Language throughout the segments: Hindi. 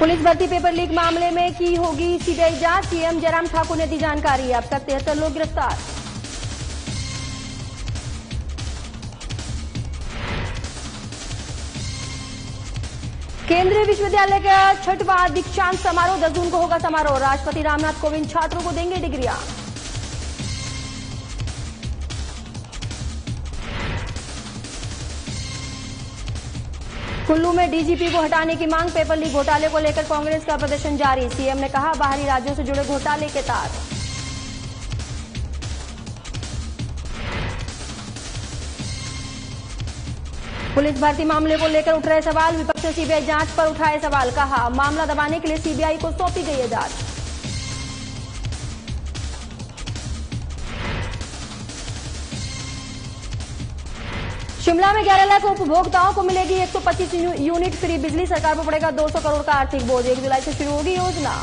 पुलिस भर्ती पेपर लीक मामले में की होगी सीबीआई जांच, सीएम जयराम ठाकुर ने दी जानकारी। अब तक 73 लोग गिरफ्तार। केंद्रीय विश्वविद्यालय का 6वां दीक्षांत समारोह 10 जून को होगा समारोह। राष्ट्रपति रामनाथ कोविंद छात्रों को देंगे डिग्रियां। कुल्लू में डीजीपी को हटाने की मांग, पेपर लीक घोटाले को लेकर कांग्रेस का प्रदर्शन जारी। सीएम ने कहा बाहरी राज्यों से जुड़े घोटाले के तार। पुलिस भर्ती मामले को लेकर उठ रहे सवाल, विपक्ष ने सीबीआई जांच पर उठाए सवाल। कहा मामला दबाने के लिए सीबीआई को सौंपी गई है जांच। शिमला में 11 लाख उपभोक्ताओं को मिलेगी 125 यूनिट फ्री बिजली। सरकार पर पड़ेगा 200 करोड़ का आर्थिक बोझ। 1 जुलाई से शुरू होगी योजना।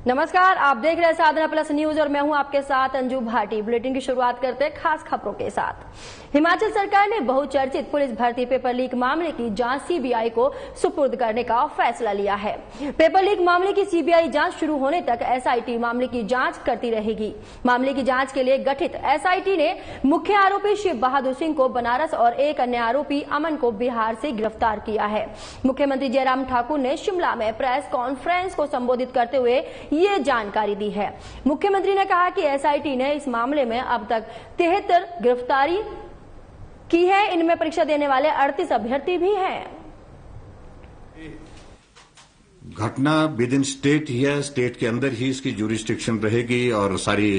नमस्कार, आप देख रहे हैं साधना प्लस न्यूज और मैं हूं आपके साथ अंजू भाटी। बुलेटिन की शुरुआत करते हैं खास खबरों के साथ। हिमाचल सरकार ने बहुचर्चित पुलिस भर्ती पेपर लीक मामले की जांच सीबीआई को सुपुर्द करने का फैसला लिया है। पेपर लीक मामले की सीबीआई जांच शुरू होने तक एसआईटी मामले की जांच करती रहेगी। मामले की जांच के लिए गठित एसआईटी ने मुख्य आरोपी शिव बहादुर सिंह को बनारस और एक अन्य आरोपी अमन को बिहार से गिरफ्तार किया है। मुख्यमंत्री जयराम ठाकुर ने शिमला में प्रेस कॉन्फ्रेंस को संबोधित करते हुए ये जानकारी दी है। मुख्यमंत्री ने कहा कि एसआईटी ने इस मामले में अब तक 73 गिरफ्तारी की है। इनमें परीक्षा देने वाले 38 अभ्यर्थी भी हैं। घटना विद इन स्टेट ही है, स्टेट के अंदर ही इसकी ज्यूरिस्डिक्शन रहेगी और सारी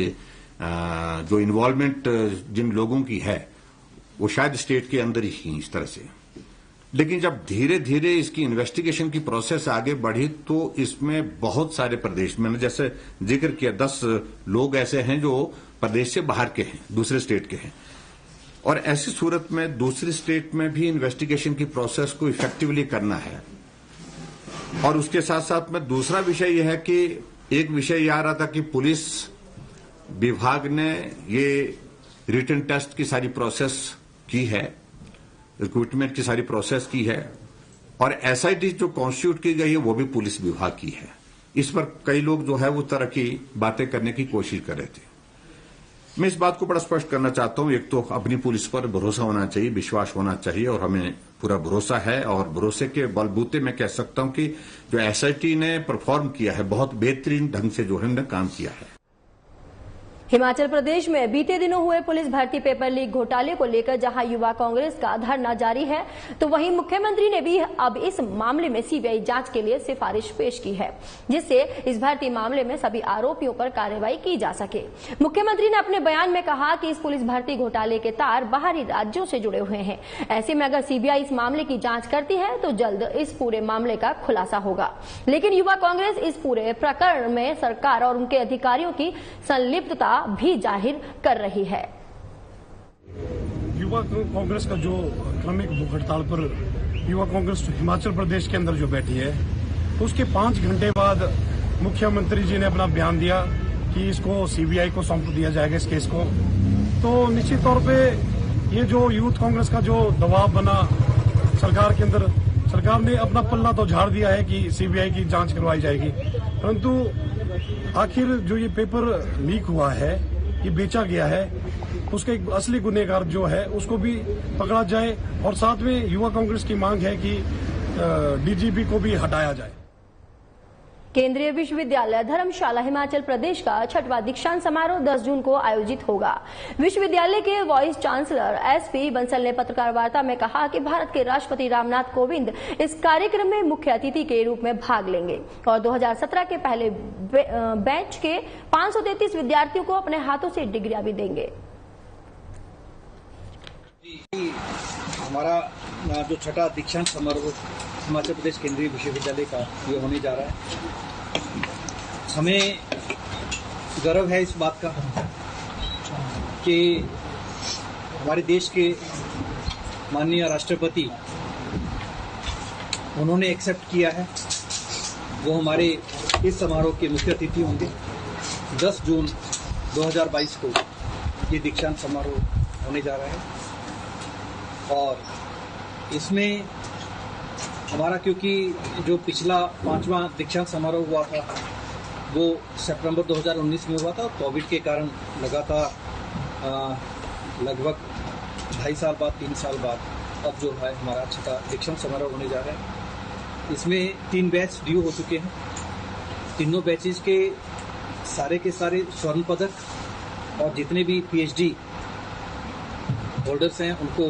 जो इन्वॉल्वमेंट जिन लोगों की है वो शायद स्टेट के अंदर ही इस तरह से। लेकिन जब धीरे धीरे इसकी इन्वेस्टिगेशन की प्रोसेस आगे बढ़ी तो इसमें बहुत सारे प्रदेश, मैंने जैसे जिक्र किया 10 लोग ऐसे हैं जो प्रदेश से बाहर के हैं, दूसरे स्टेट के हैं। और ऐसी सूरत में दूसरी स्टेट में भी इन्वेस्टिगेशन की प्रोसेस को इफेक्टिवली करना है। और उसके साथ साथ में दूसरा विषय यह है कि एक विषय यह आ रहा था कि पुलिस विभाग ने ये रिटन टेस्ट की सारी प्रोसेस की है, रिक्रूटमेंट की सारी प्रोसेस की है और एसआईटी जो कॉन्स्टिट्यूट की गई है वो भी पुलिस विभाग की है। इस पर कई लोग जो है वो तरह की बातें करने की कोशिश कर रहे थे। मैं इस बात को बड़ा स्पष्ट करना चाहता हूं, एक तो अपनी पुलिस पर भरोसा होना चाहिए, विश्वास होना चाहिए और हमें पूरा भरोसा है। और भरोसे के बलबूते मैं कह सकता हूं कि जो एसआईटी ने परफॉर्म किया है बहुत बेहतरीन ढंग से जो है काम किया है। हिमाचल प्रदेश में बीते दिनों हुए पुलिस भर्ती पेपर लीक घोटाले को लेकर जहां युवा कांग्रेस का धरना जारी है तो वहीं मुख्यमंत्री ने भी अब इस मामले में सीबीआई जांच के लिए सिफारिश पेश की है, जिससे इस भर्ती मामले में सभी आरोपियों पर कार्रवाई की जा सके। मुख्यमंत्री ने अपने बयान में कहा कि इस पुलिस भर्ती घोटाले के तार बाहरी राज्यों से जुड़े हुए हैं। ऐसे में अगर सीबीआई इस मामले की जांच करती है तो जल्द इस पूरे मामले का खुलासा होगा। लेकिन युवा कांग्रेस इस पूरे प्रकरण में सरकार और उनके अधिकारियों की संलिप्तता भी जाहिर कर रही है। युवा कांग्रेस का जो क्रमिक भूख हड़ताल पर युवा कांग्रेस हिमाचल प्रदेश के अंदर जो बैठी है, उसके 5 घंटे बाद मुख्यमंत्री जी ने अपना बयान दिया कि इसको सीबीआई को सौंप दिया जाएगा इस केस को। तो निश्चित तौर पे ये जो यूथ कांग्रेस का जो दबाव बना सरकार के अंदर, सरकार ने अपना पल्ला तो झाड़ दिया है कि सीबीआई की जांच करवाई जाएगी, परंतु आखिर जो ये पेपर लीक हुआ है, ये बेचा गया है, उसका एक असली गुनहगार जो है उसको भी पकड़ा जाए। और साथ में युवा कांग्रेस की मांग है कि डीजीपी को भी हटाया जाए। केंद्रीय विश्वविद्यालय धर्मशाला हिमाचल प्रदेश का 6वां दीक्षांत समारोह 10 जून को आयोजित होगा। विश्वविद्यालय के वाइस चांसलर एसपी बंसल ने पत्रकार वार्ता में कहा कि भारत के राष्ट्रपति रामनाथ कोविंद इस कार्यक्रम में मुख्य अतिथि के रूप में भाग लेंगे और 2017 के पहले बैच के 533 विद्यार्थियों को अपने हाथों से डिग्रियां भी देंगे। हमारा जो 6वां दीक्षांत समारोह हिमाचल प्रदेश केंद्रीय विश्वविद्यालय का ये होने जा रहा है। हमें गर्व है इस बात का कि हमारे देश के माननीय राष्ट्रपति उन्होंने एक्सेप्ट किया है, वो हमारे इस समारोह के मुख्य अतिथि होंगे। 10 जून 2022 को ये दीक्षांत समारोह होने जा रहा है। और इसमें हमारा क्योंकि जो पिछला 5वां दीक्षांत समारोह हुआ था वो सितंबर 2019 में हुआ था, कोविड के कारण लगातार लगभग 2.5 साल बाद 3 साल बाद अब जो है हमारा 6वां दीक्षांत समारोह होने जा रहा है। इसमें 3 बैच ड्यू हो चुके हैं। तीनों बैचेज के सारे स्वर्ण पदक और जितने भी PhD होल्डर्स हैं उनको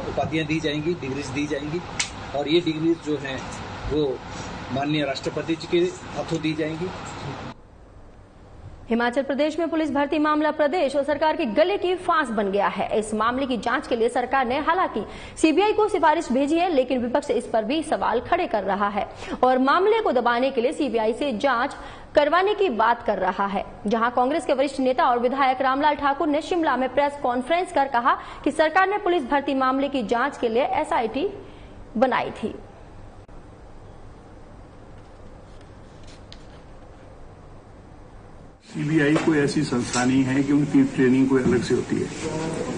उपाधियां दी जाएंगी, डिग्रीज दी जाएंगी और ये डिग्रीज जो हैं वो माननीय राष्ट्रपति जी के हाथों दी जाएंगी। हिमाचल प्रदेश में पुलिस भर्ती मामला प्रदेश और सरकार के गले की फांस बन गया है। इस मामले की जांच के लिए सरकार ने हालांकि सीबीआई को सिफारिश भेजी है, लेकिन विपक्ष इस पर भी सवाल खड़े कर रहा है और मामले को दबाने के लिए सीबीआई से जांच करवाने की बात कर रहा है। जहां कांग्रेस के वरिष्ठ नेता और विधायक रामलाल ठाकुर ने शिमला में प्रेस कॉन्फ्रेंस कर कहा कि सरकार ने पुलिस भर्ती मामले की जांच के लिए SIT बनाई थी। सीबीआई कोई ऐसी संस्था नहीं है कि उनकी ट्रेनिंग कोई अलग से होती है।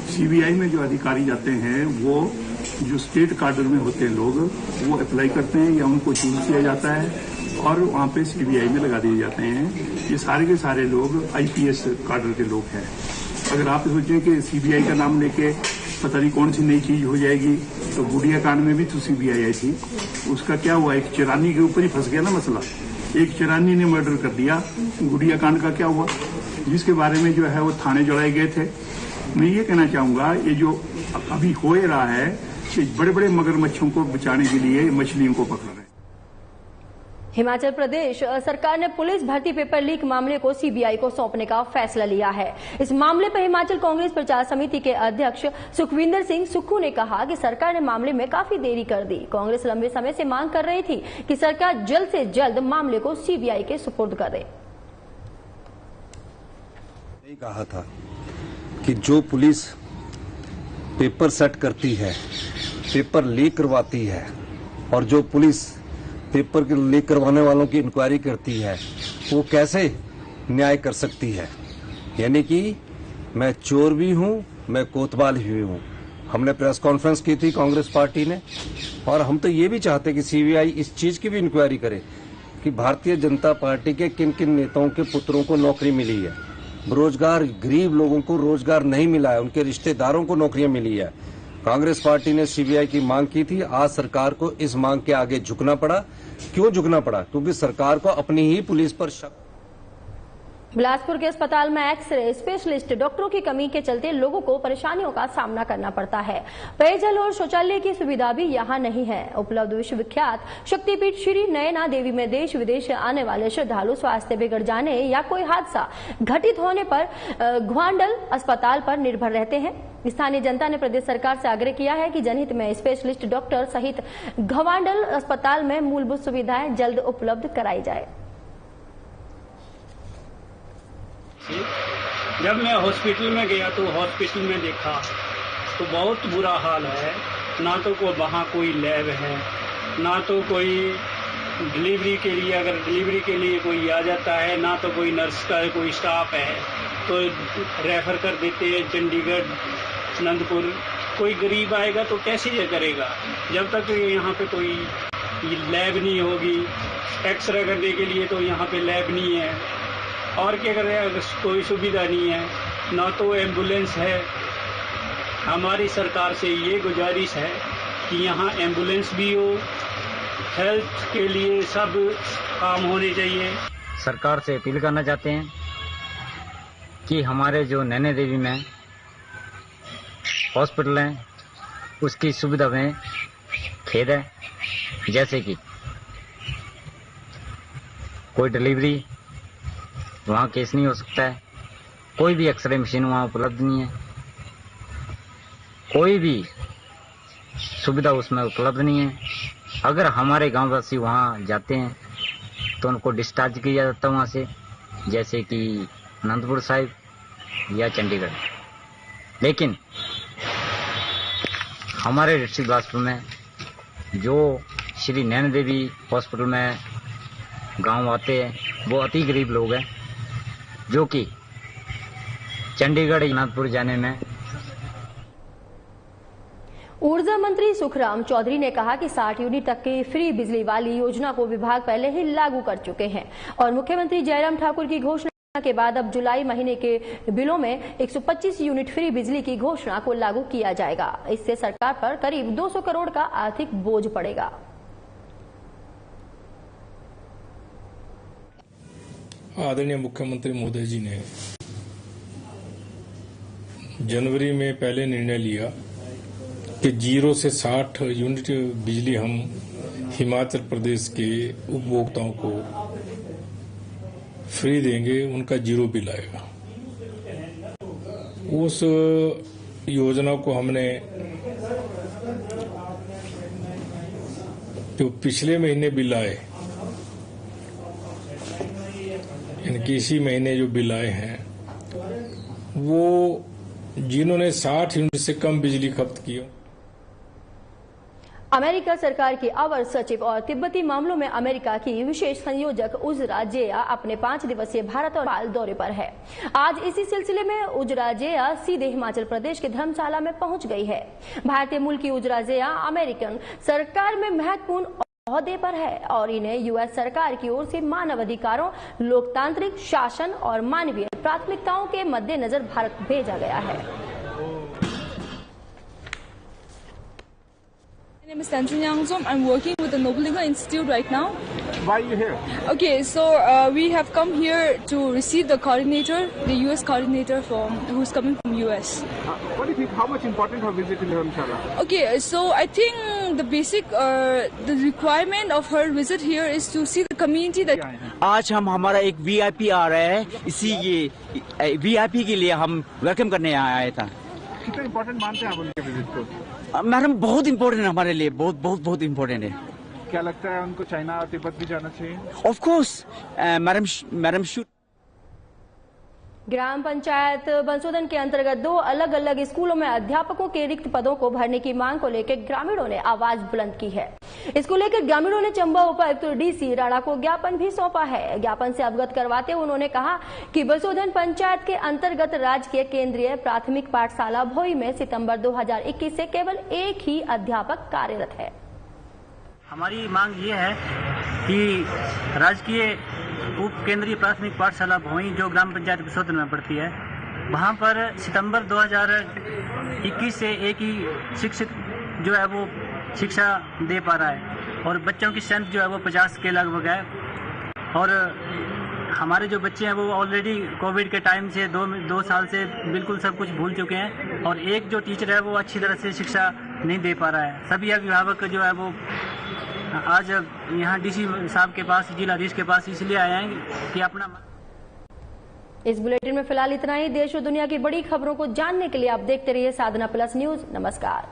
सीबीआई में जो अधिकारी जाते हैं वो जो स्टेट कार्डर में होते हैं लोग वो अप्लाई करते हैं या उनको चूज किया जाता है और वहां पे सीबीआई में लगा दिए जाते हैं। ये सारे के सारे लोग IPS कार्डर के लोग हैं। अगर आप सोचें कि सीबीआई का नाम लेके पता नहीं कौन सी नई चीज हो जाएगी, तो गुड़िया कांड में भी तो सीबीआई आई थी। उसका क्या हुआ, एक चिरानी के ऊपर ही फंस गया ना मसला। एक चिरानी ने मर्डर कर दिया, गुड़िया कांड का क्या हुआ, जिसके बारे में जो है वो थाने जड़ाए गए थे। मैं ये कहना चाहूंगा ये जो अभी हो रहा है कि बड़े बड़े मगरमच्छों को बचाने के लिए मछलियों को पकड़ रहे हैं। हिमाचल प्रदेश सरकार ने पुलिस भर्ती पेपर लीक मामले को सीबीआई को सौंपने का फैसला लिया है। इस मामले पर हिमाचल कांग्रेस प्रचार समिति के अध्यक्ष सुखविंदर सिंह सुक्खू ने कहा कि सरकार ने मामले में काफी देरी कर दी। कांग्रेस लंबे समय से मांग कर रही थी कि सरकार जल्द से जल्द मामले को सीबीआई के सुपुर्द करे। यही कहा था कि जो पुलिस पेपर सेट करती है, पेपर लीक करवाती है और जो पुलिस पेपर के लीक करवाने वालों की इंक्वायरी करती है वो कैसे न्याय कर सकती है। यानी कि मैं चोर भी हूं, मैं कोतवाल भी हूं। हमने प्रेस कॉन्फ्रेंस की थी कांग्रेस पार्टी ने और हम तो ये भी चाहते कि सीबीआई इस चीज की भी इंक्वायरी करे कि भारतीय जनता पार्टी के किन किन नेताओं के पुत्रों को नौकरी मिली है, बेरोजगार गरीब लोगों को रोजगार नहीं मिला है, उनके रिश्तेदारों को नौकरियां मिली है। कांग्रेस पार्टी ने सीबीआई की मांग की थी। आज सरकार को इस मांग के आगे झुकना पड़ा। क्यों झुकना पड़ा? क्योंकि सरकार को अपनी ही पुलिस पर शक। बिलासपुर के अस्पताल में एक्सरे स्पेशलिस्ट डॉक्टरों की कमी के चलते लोगों को परेशानियों का सामना करना पड़ता है। पेयजल और शौचालय की सुविधा भी यहाँ नहीं है उपलब्ध। विश्वविख्यात शक्तिपीठ श्री नयना देवी में देश विदेश से आने वाले श्रद्धालु स्वास्थ्य बिगड़ जाने या कोई हादसा घटित होने पर घुआंडल अस्पताल पर निर्भर रहते हैं। स्थानीय जनता ने प्रदेश सरकार से आग्रह किया है कि जनहित में स्पेशलिस्ट डॉक्टर सहित घुआंडल अस्पताल में मूलभूत सुविधाएं जल्द उपलब्ध कराई जाए। जब मैं हॉस्पिटल में गया तो हॉस्पिटल में देखा तो बहुत बुरा हाल है। ना तो वहाँ कोई लैब है, ना तो कोई डिलीवरी के लिए, अगर डिलीवरी के लिए कोई आ जाता है, ना तो कोई नर्स का कोई स्टाफ है, तो रेफर कर देते हैं चंडीगढ़, अनंतपुर। कोई गरीब आएगा तो कैसे ये करेगा जब तक यहाँ पे कोई लैब नहीं होगी। एक्सरे करने के लिए तो यहाँ पे लैब नहीं है और क्या करें, अगर कोई सुविधा नहीं है, ना तो एम्बुलेंस है। हमारी सरकार से ये गुजारिश है कि यहाँ एम्बुलेंस भी हो, हेल्थ के लिए सब काम होने चाहिए। सरकार से अपील करना चाहते हैं कि हमारे जो नैना देवी में हॉस्पिटल है उसकी सुविधा में खेद है। जैसे कि कोई डिलीवरी वहाँ केस नहीं हो सकता है, कोई भी एक्सरे मशीन वहाँ उपलब्ध नहीं है, कोई भी सुविधा उसमें उपलब्ध नहीं है। अगर हमारे गांव वासी वहाँ जाते हैं तो उनको डिस्चार्ज किया जाता है वहाँ से, जैसे कि अनंतपुर साहिब या चंडीगढ़। लेकिन हमारे डिस्ट्रिक्ट बिलासपुर में जो श्री नैना देवी हॉस्पिटल में गांव आते हैं वो अति गरीब लोग हैं जो कि चंडीगढ़ अनंतपुर जाने में। ऊर्जा मंत्री सुखराम चौधरी ने कहा कि 60 यूनिट तक की फ्री बिजली वाली योजना को विभाग पहले ही लागू कर चुके हैं और मुख्यमंत्री जयराम ठाकुर की घोषणा के बाद अब जुलाई महीने के बिलों में 125 यूनिट फ्री बिजली की घोषणा को लागू किया जाएगा। इससे सरकार पर करीब 200 करोड़ का आर्थिक बोझ पड़ेगा। आदरणीय मुख्यमंत्री महोदय जी ने जनवरी में पहले निर्णय लिया कि 0 से 60 यूनिट बिजली हम हिमाचल प्रदेश के उपभोक्ताओं को फ्री देंगे, उनका 0 बिल आएगा। उस योजना को हमने जो पिछले महीने बिल आए, इनके इसी महीने जो बिल आए हैं, वो जिन्होंने 60 यूनिट से कम बिजली खपत की। अमेरिका सरकार की अवर सचिव और तिब्बती मामलों में अमेरिका की विशेष संयोजक उजरा जेया अपने 5 दिवसीय भारत और नेपाल दौरे पर है। आज इसी सिलसिले में उजरा जेया सीधे हिमाचल प्रदेश के धर्मशाला में पहुंच गई है। भारतीय मूल की उजरा जेया अमेरिकन सरकार में महत्वपूर्ण ओहदे पर है और इन्हें यूएस सरकार की ओर से मानव अधिकारों, लोकतांत्रिक शासन और मानवीय प्राथमिकताओं के मद्देनजर भारत भेजा गया है। My name is Tanjung Yangzom. I'm working with the Noble Legal Institute right now. Why are you here? Okay, so we have come here to receive the coordinator, the US coordinator who's coming from US. What do you think? How much important her visit in Dharamshala? Okay, so I think the basic, the requirement of her visit here is to see the community that. आज हम हमारा एक VIP आ रहा है, इसी ये VIP के लिए हम वेलकम करने आया था। कितना इम्पोर्टेंट मानते हैं आप उनके विजिट को? मैडम बहुत इम्पोर्टेंट है हमारे लिए, बहुत इम्पोर्टेंट है। क्या लगता है उनको चाइना और तिब्बत भी जाना चाहिए? Of course madam should. Gram panchayat बंसोधन के अंतर्गत 2 अलग अलग स्कूलों में अध्यापकों के रिक्त पदों को भरने की मांग को लेकर ग्रामीणों ने आवाज बुलंद की है। इसको लेकर ग्रामीणों ने चंबा उपायुक्त डीसी राणा को ज्ञापन भी सौंपा है। ज्ञापन से अवगत करवाते हुए उन्होंने कहा कि बंसोधन पंचायत के अंतर्गत राजकीय केंद्रीय प्राथमिक पाठशाला भोई में सितंबर 2021 से केवल एक ही अध्यापक कार्यरत है। हमारी मांग ये है कि राजकीय उप केंद्रीय प्राथमिक पाठशाला भोई जो ग्राम पंचायत बंसोधन में पड़ती है, वहां पर सितंबर 2021 से एक ही शिक्षक जो है वो शिक्षा दे पा रहा है और बच्चों की स्ट्रेंथ जो है वो 50 के लगभग है। और हमारे जो बच्चे हैं वो ऑलरेडी कोविड के टाइम से 2 साल से बिल्कुल सब कुछ भूल चुके हैं और एक जो टीचर है वो अच्छी तरह से शिक्षा नहीं दे पा रहा है। सभी अभिभावक जो है वो आज यहाँ डीसी साहब के पास, जिलाधीश के पास इसलिए आए हैं कि अपना। इस बुलेटिन में फिलहाल इतना ही। देश और दुनिया की बड़ी खबरों को जानने के लिए आप देखते रहिए साधना प्लस न्यूज। नमस्कार।